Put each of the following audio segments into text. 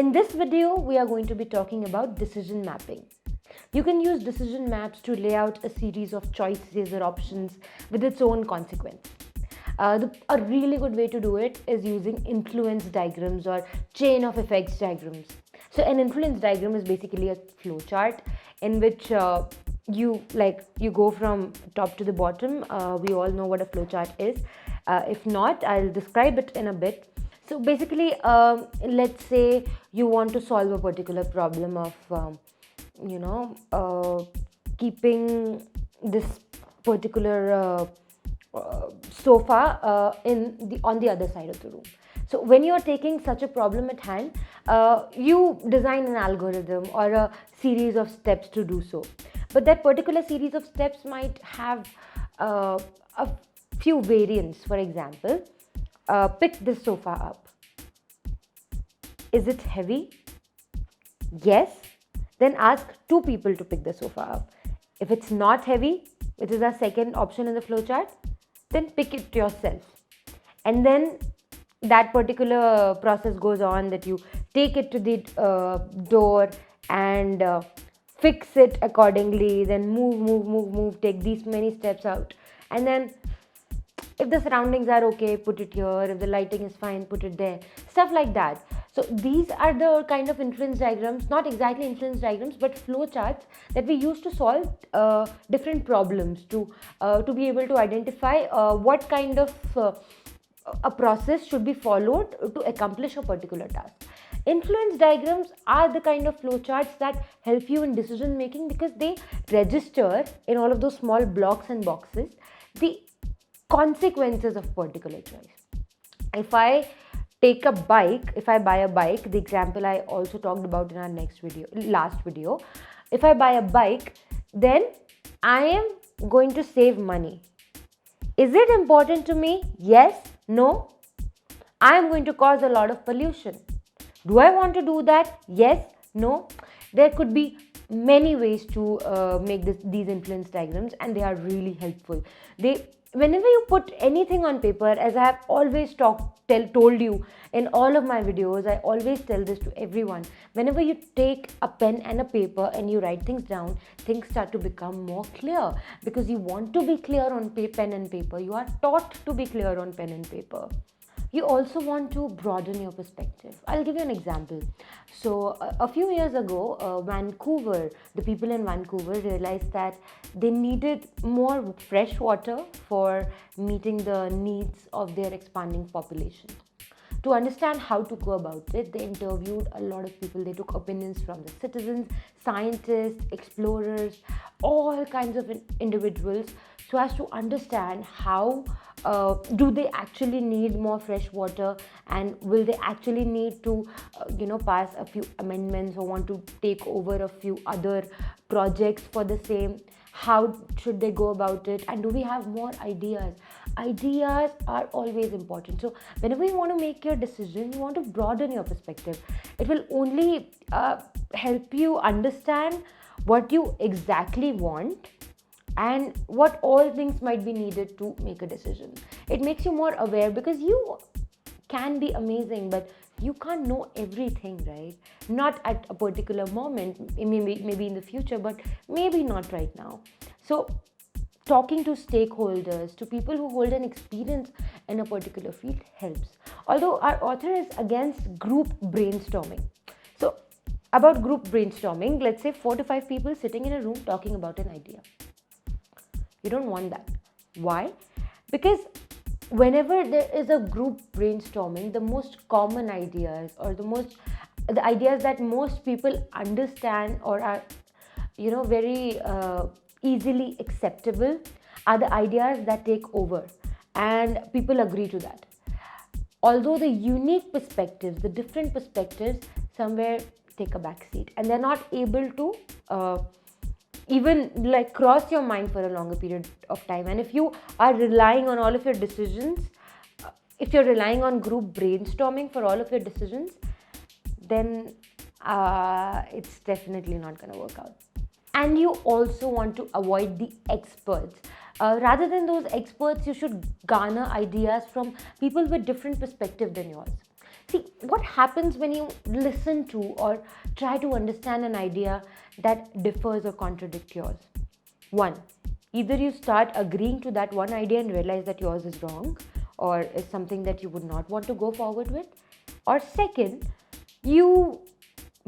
In this video, we are going to be talking about decision mapping. You can use decision maps to lay out a series of choices or options with its own consequence. A really good way to do it is using influence diagrams or chain of effects diagrams. So an influence diagram is basically a flow chart in which you go from top to the bottom. We all know what a flow chart is. If not, I'll describe it in a bit. So basically, let's say you want to solve a particular problem of keeping this particular sofa on the other side of the room. So when you're taking such a problem at hand, you design an algorithm or a series of steps to do so. But that particular series of steps might have a few variants. For example, pick this sofa up. Is it heavy? Yes. Then ask two people to pick the sofa up. If it's not heavy, which is our second option in the flowchart, then pick it yourself. And then that particular process goes on, that you take it to the door and fix it accordingly, then move, take these many steps out. And then if the surroundings are okay, put it here. If the lighting is fine, put it there. Stuff like that. So these are the kind of influence diagrams, not exactly influence diagrams, but flow charts that we use to solve different problems, to be able to identify what kind of a process should be followed to accomplish a particular task. Influence diagrams are the kind of flowcharts that help you in decision making because they register in all of those small blocks and boxes the consequences of particular choice. If I buy a bike, the example I also talked about in our last video, if I buy a bike, then I am going to save money. Is it important to me? Yes, no. I am going to cause a lot of pollution. Do I want to do that? Yes, no. There could be many ways to make these influence diagrams, and they are really helpful. Whenever you put anything on paper, as I have always told you in all of my videos, I always tell this to everyone. Whenever you take a pen and a paper and you write things down, things start to become more clear because you want to be clear on pen and paper. You are taught to be clear on pen and paper. You also want to broaden your perspective. I'll give you an example. So a few years ago, the people in Vancouver realized that they needed more fresh water for meeting the needs of their expanding population. To understand how to go about it, they interviewed a lot of people. They took opinions from the citizens, scientists, explorers, all kinds of individuals, so as to understand how do they actually need more fresh water, and will they actually need to pass a few amendments or want to take over a few other projects for the same. How should they go about it, and do we have more ideas? Ideas are always important. So whenever you want to make your decision, you want to broaden your perspective. It will only help you understand what you exactly want and what all things might be needed to make a decision. It makes you more aware, because you can be amazing, but you can't know everything, right? Not at a particular moment, maybe in the future, but maybe not right now. So talking to stakeholders, to people who hold an experience in a particular field helps. Although our author is against group brainstorming. So about group brainstorming, let's say 4 to 5 people sitting in a room talking about an idea. You don't want that. Why? Because whenever there is a group brainstorming, the most common ideas, or the ideas that most people understand or are very easily acceptable, are the ideas that take over, and people agree to that. Although the unique perspectives, the different perspectives, somewhere take a back seat, and they're not able to even cross your mind for a longer period of time. And if you are relying on all of your decisions, if you're relying on group brainstorming for all of your decisions, then it's definitely not going to work out. And you also want to avoid the experts. Rather than those experts, you should garner ideas from people with different perspective than yours. See, what happens when you listen to or try to understand an idea that differs or contradicts yours? One, either you start agreeing to that one idea and realize that yours is wrong or is something that you would not want to go forward with. Or second, you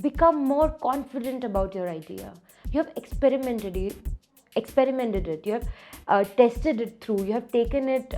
become more confident about your idea. You have experimented it, you have tested it through, you have taken it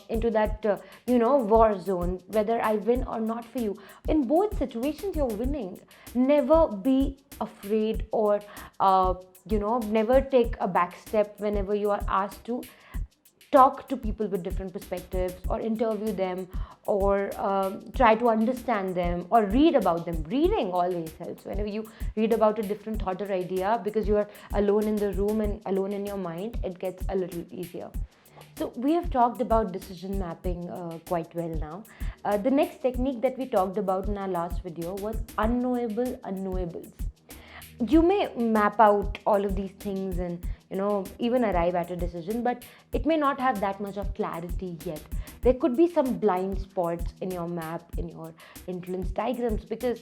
into that war zone, whether I win or not. For you, in both situations you're winning. Never be afraid, or never take a back step whenever you are asked to talk to people with different perspectives or interview them, or try to understand them or read about them. Reading always helps. Whenever you read about a different thought or idea, because you are alone in the room and alone in your mind, it gets a little easier. So we have talked about decision mapping quite well now. The next technique that we talked about in our last video was unknowable unknowables. You may map out all of these things and even arrive at a decision, but it may not have that much of clarity yet. There could be some blind spots in your map, in your influence diagrams, because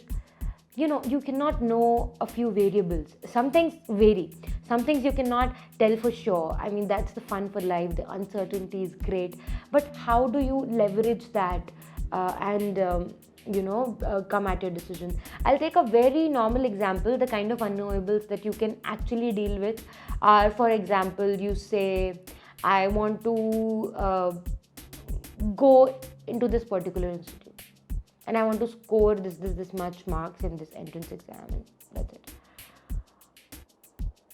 you cannot know a few variables. Some things vary, some things you cannot tell for sure. I mean, that's the fun for life. The uncertainty is great, but how do you leverage that and come at your decision? I'll take a very normal example. The kind of unknowables that you can actually deal with are, for example, you say, I want to go into this particular institute, and I want to score this much marks in this entrance exam, and that's it.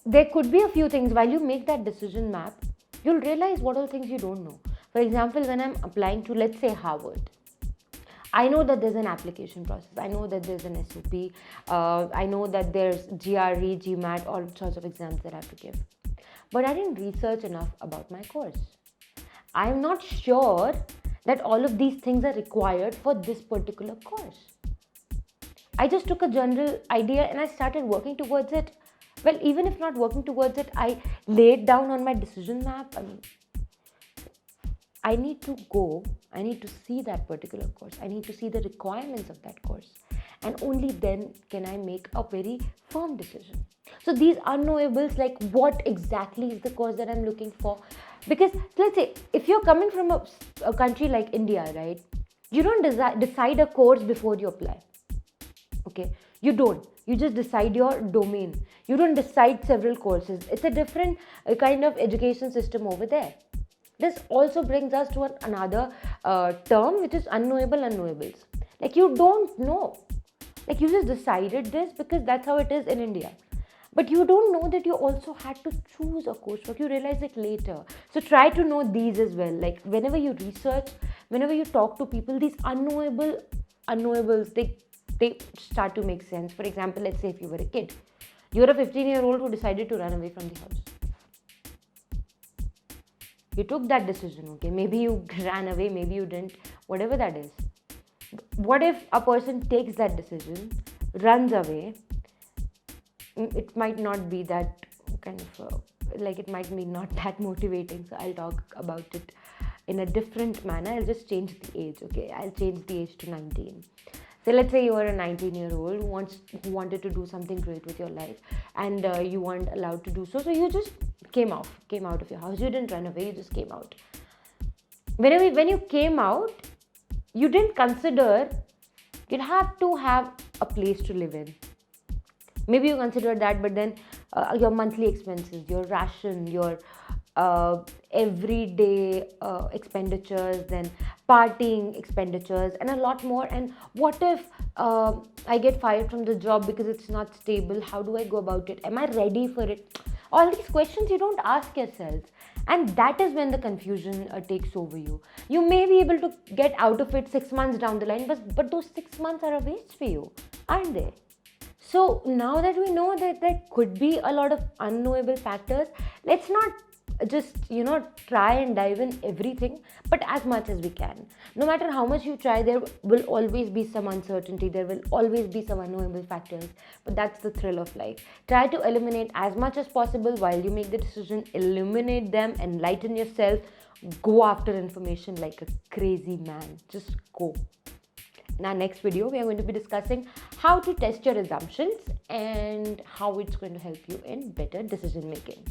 There could be a few things. While you make that decision map, you'll realize what all things you don't know. For example, when I'm applying to, let's say, Harvard, I know that there's an application process. I know that there's an SOP. I know that there's GRE, GMAT, all sorts of exams that I have to give. But I didn't research enough about my course. I'm not sure that all of these things are required for this particular course. I just took a general idea and I started working towards it. Well, even if not working towards it, I laid down on my decision map. I need to see that particular course. I need to see the requirements of that course. And only then can I make a very firm decision. So these unknowables, like what exactly is the course that I'm looking for? Because let's say, if you're coming from a country like India, right? You don't decide a course before you apply. Okay? You don't. You just decide your domain. You don't decide several courses. It's a different kind of education system over there. This also brings us to another term, which is unknowable unknowables. Like, you don't know. Like, you just decided this because that's how it is in India. But you don't know that you also had to choose a coursework. You realize it later. So try to know these as well. Like, whenever you research, whenever you talk to people, these unknowables, they start to make sense. For example, let's say if you were a kid. You're a 15-year-old who decided to run away from the house. You took that decision, okay? Maybe you ran away, maybe you didn't, whatever that is. What if a person takes that decision, runs away? It might not be that kind of, it might be not that motivating. So I'll talk about it in a different manner. I'll just change the age, okay? I'll change the age to 19. So let's say you are a 19-year-old who wanted to do something great with your life, and you weren't allowed to do so. So you just came out of your house. You didn't run away, you just came out. When you came out, you didn't consider you'd have to have a place to live in. Maybe you considered that, but then your monthly expenses, your ration, your everyday expenditures, then partying expenditures, and a lot more. And what if I get fired from the job because it's not stable? How do I go about it? Am I ready for it? All these questions you don't ask yourself, and that is when the confusion takes over you. You may be able to get out of it 6 months down the line, but those 6 months are a waste for you, aren't they? So now that we know that there could be a lot of unknowable factors, let's not just try and dive in everything, but as much as we can. No matter how much you try, there will always be some uncertainty, there will always be some unknowable factors, but that's the thrill of life. Try to eliminate as much as possible while you make the decision. Eliminate them, enlighten yourself, go after information like a crazy man. Just go. In our next video, we are going to be discussing how to test your assumptions and how it's going to help you in better decision making.